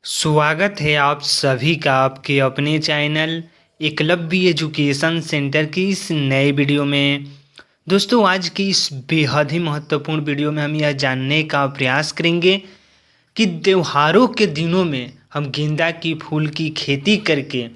स्वागत है आप सभी का आपके अपने चैनल एकलव्य एजुकेशन सेंटर की इस नए वीडियो में। दोस्तों, आज की इस बेहद ही महत्वपूर्ण वीडियो में हम यह जानने का प्रयास करेंगे कि त्योहारों के दिनों में हम गेंदा की फूल की खेती करके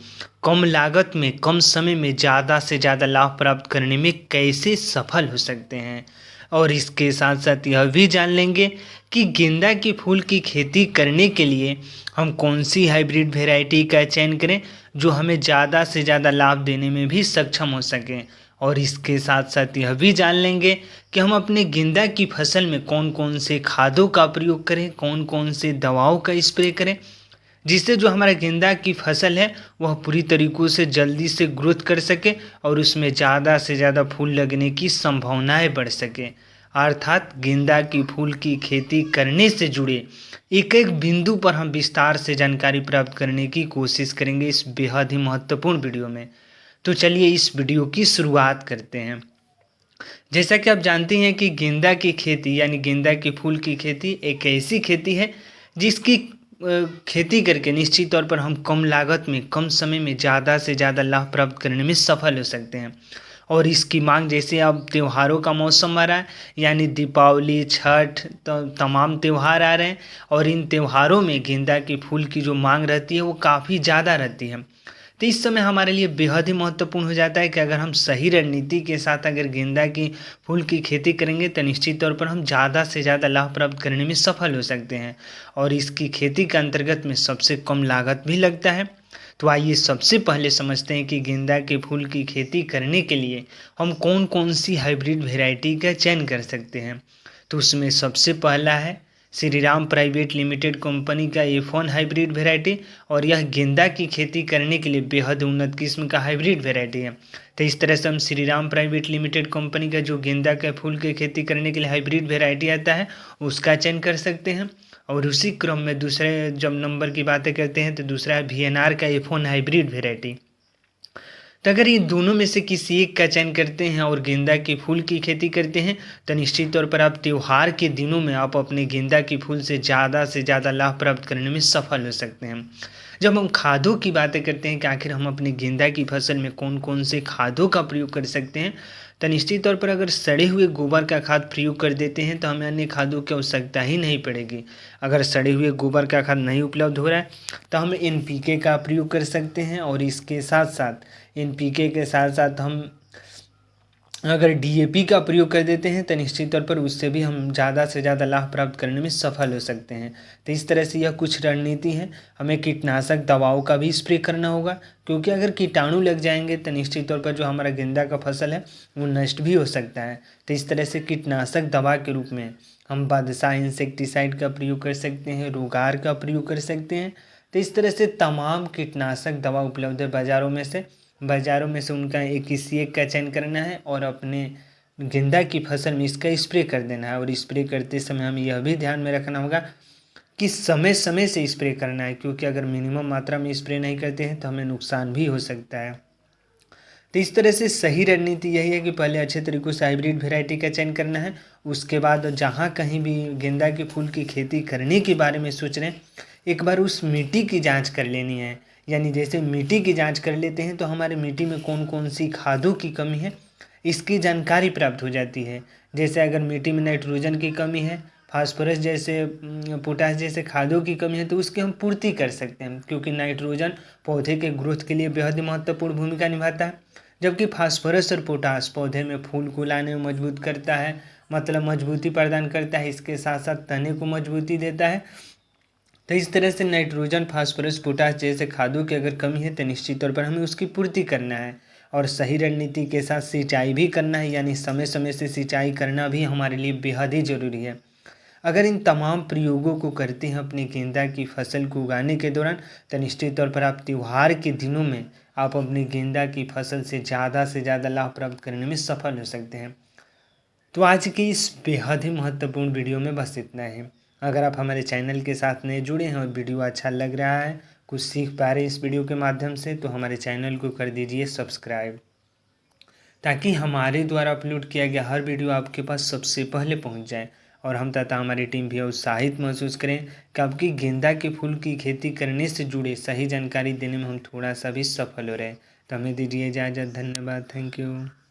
कम लागत में कम समय में ज़्यादा से ज़्यादा लाभ प्राप्त करने में कैसे सफल हो सकते हैं। और इसके साथ साथ यह भी जान लेंगे कि गेंदा की फूल की खेती करने के लिए हम कौन सी हाइब्रिड वैरायटी का चयन करें जो हमें ज़्यादा से ज़्यादा लाभ देने में भी सक्षम हो सकें। और इसके साथ साथ यह भी जान लेंगे कि हम अपने गेंदा की फसल में कौन कौन से खादों का प्रयोग करें, कौन कौन से दवाओं का स्प्रे करें, जिससे जो हमारा गेंदा की फसल है वह पूरी तरीक़ों से जल्दी से ग्रोथ कर सके और उसमें ज़्यादा से ज़्यादा फूल लगने की संभावनाएं बढ़ सके। अर्थात गेंदा की फूल की खेती करने से जुड़े एक एक बिंदु पर हम विस्तार से जानकारी प्राप्त करने की कोशिश करेंगे इस बेहद ही महत्वपूर्ण वीडियो में। तो चलिए इस वीडियो की शुरुआत करते हैं। जैसा कि आप जानते हैं कि गेंदा की खेती यानी गेंदा के फूल की खेती एक ऐसी खेती है जिसकी खेती करके निश्चित तौर पर हम कम लागत में कम समय में ज़्यादा से ज़्यादा लाभ प्राप्त करने में सफल हो सकते हैं। और इसकी मांग जैसे अब त्योहारों का मौसम आ रहा है यानी दीपावली, छठ, तो तमाम त्यौहार आ रहे हैं और इन त्योहारों में गेंदा के फूल की जो मांग रहती है वो काफ़ी ज़्यादा रहती है। तो इस समय हमारे लिए बेहद ही महत्वपूर्ण हो जाता है कि अगर हम सही रणनीति के साथ अगर गेंदा की फूल की खेती करेंगे तो निश्चित तौर पर हम ज़्यादा से ज़्यादा लाभ प्राप्त करने में सफल हो सकते हैं। और इसकी खेती के अंतर्गत में सबसे कम लागत भी लगता है। तो आइए सबसे पहले समझते हैं कि गेंदा के फूल की खेती करने के लिए हम कौन कौन सी हाइब्रिड वैरायटी का चयन कर सकते हैं। तो उसमें सबसे पहला है श्रीराम प्राइवेट लिमिटेड कंपनी का F1 हाइब्रिड वैरायटी। और यह गेंदा की खेती करने के लिए बेहद उन्नत किस्म का हाइब्रिड वैरायटी है। तो इस तरह से हम श्रीराम प्राइवेट लिमिटेड कंपनी का जो गेंदा के फूल की खेती करने के लिए हाइब्रिड वैरायटी आता है उसका चयन कर सकते हैं। और उसी क्रम में दूसरे जब नंबर की बातें करते हैं तो दूसरा है VNR का F1 हाइब्रिड वैरायटी। तो अगर ये दोनों में से किसी एक का चयन करते हैं और गेंदा के फूल की खेती करते हैं तो निश्चित तौर पर आप त्योहार के दिनों में आप अपने गेंदा के फूल से ज़्यादा लाभ प्राप्त करने में सफल हो सकते हैं। जब हम खादों की बातें करते हैं कि आखिर हम अपने गेंदा की फसल में कौन कौन से खादों का प्रयोग कर सकते हैं, तो निश्चित तौर पर अगर सड़े हुए गोबर का खाद प्रयोग कर देते हैं तो हमें अन्य खादों की आवश्यकता ही नहीं पड़ेगी। अगर सड़े हुए गोबर का खाद नहीं उपलब्ध हो रहा है तो हम NPK का प्रयोग कर सकते हैं। और इसके साथ साथ NPK के साथ साथ हम अगर DAP का प्रयोग कर देते हैं तो निश्चित तौर पर उससे भी हम ज़्यादा से ज़्यादा लाभ प्राप्त करने में सफल हो सकते हैं। तो इस तरह से यह कुछ रणनीति है। हमें कीटनाशक दवाओं का भी स्प्रे करना होगा क्योंकि अगर कीटाणु लग जाएंगे तो निश्चित तौर पर जो हमारा गेंदा का फसल है वो नष्ट भी हो सकता है। तो इस तरह से कीटनाशक दवा के रूप में हम बादशाह इंसेक्टिसाइड का प्रयोग कर सकते हैं, रोगार का प्रयोग कर सकते हैं। तो इस तरह से तमाम कीटनाशक दवा उपलब्ध है बाज़ारों में से उनका किसी एक का चयन करना है और अपने गेंदा की फसल में इसका स्प्रे कर देना है। और स्प्रे करते समय हमें यह भी ध्यान में रखना होगा कि समय समय से स्प्रे करना है क्योंकि अगर मिनिमम मात्रा में स्प्रे नहीं करते हैं तो हमें नुकसान भी हो सकता है। तो इस तरह से सही रणनीति यही है कि पहले अच्छे तरीक़ों से हाइब्रिड वैरायटी का चयन करना है। उसके बाद जहाँ कहीं भी गेंदा के फूल की खेती करने के बारे में सोच रहे हैं एक बार उस मिट्टी की जांच कर लेनी है। यानी जैसे मिट्टी की जांच कर लेते हैं तो हमारे मिट्टी में कौन कौन सी खादों की कमी है इसकी जानकारी प्राप्त हो जाती है। जैसे अगर मिट्टी में नाइट्रोजन की कमी है, फास्फोरस जैसे पोटास जैसे खादों की कमी है तो उसकी हम पूर्ति कर सकते हैं क्योंकि नाइट्रोजन पौधे के ग्रोथ के लिए बेहद ही महत्वपूर्ण भूमिका निभाता है। जबकि फास्फोरस और पोटास पौधे में फूल को लाने में मजबूत करता है, मतलब मजबूती प्रदान करता है। इसके साथ साथ तने को मजबूती देता है। तो इस तरह से नाइट्रोजन, फास्फोरस, पोटास जैसे खादों की अगर कमी है तो निश्चित तौर पर हमें उसकी पूर्ति करना है। और सही रणनीति के साथ सिंचाई भी करना है, यानी समय समय से सिंचाई करना भी हमारे लिए बेहद ही ज़रूरी है। अगर इन तमाम प्रयोगों को करते हैं अपनी गेंदा की फसल को उगाने के दौरान तो निश्चित तौर पर आप त्यौहार के दिनों में आप अपनी गेंदा की फसल से ज़्यादा लाभ प्राप्त करने में सफल हो सकते हैं। तो आज की इस बेहद ही महत्वपूर्ण वीडियो में बस इतना ही। अगर आप हमारे चैनल के साथ नए जुड़े हैं और वीडियो अच्छा लग रहा है, कुछ सीख पा रहे हैं इस वीडियो के माध्यम से, तो हमारे चैनल को कर दीजिए सब्सक्राइब ताकि हमारे द्वारा अपलोड किया गया हर वीडियो आपके पास सबसे पहले पहुंच जाए। और हम तथा हमारी टीम भी उत्साहित महसूस करें कि आपकी गेंदा के फूल की खेती करने से जुड़े सही जानकारी देने में हम थोड़ा सा भी सफल हो रहे हैं। तो हमें दीजिए इजाज़त। धन्यवाद। Thank you.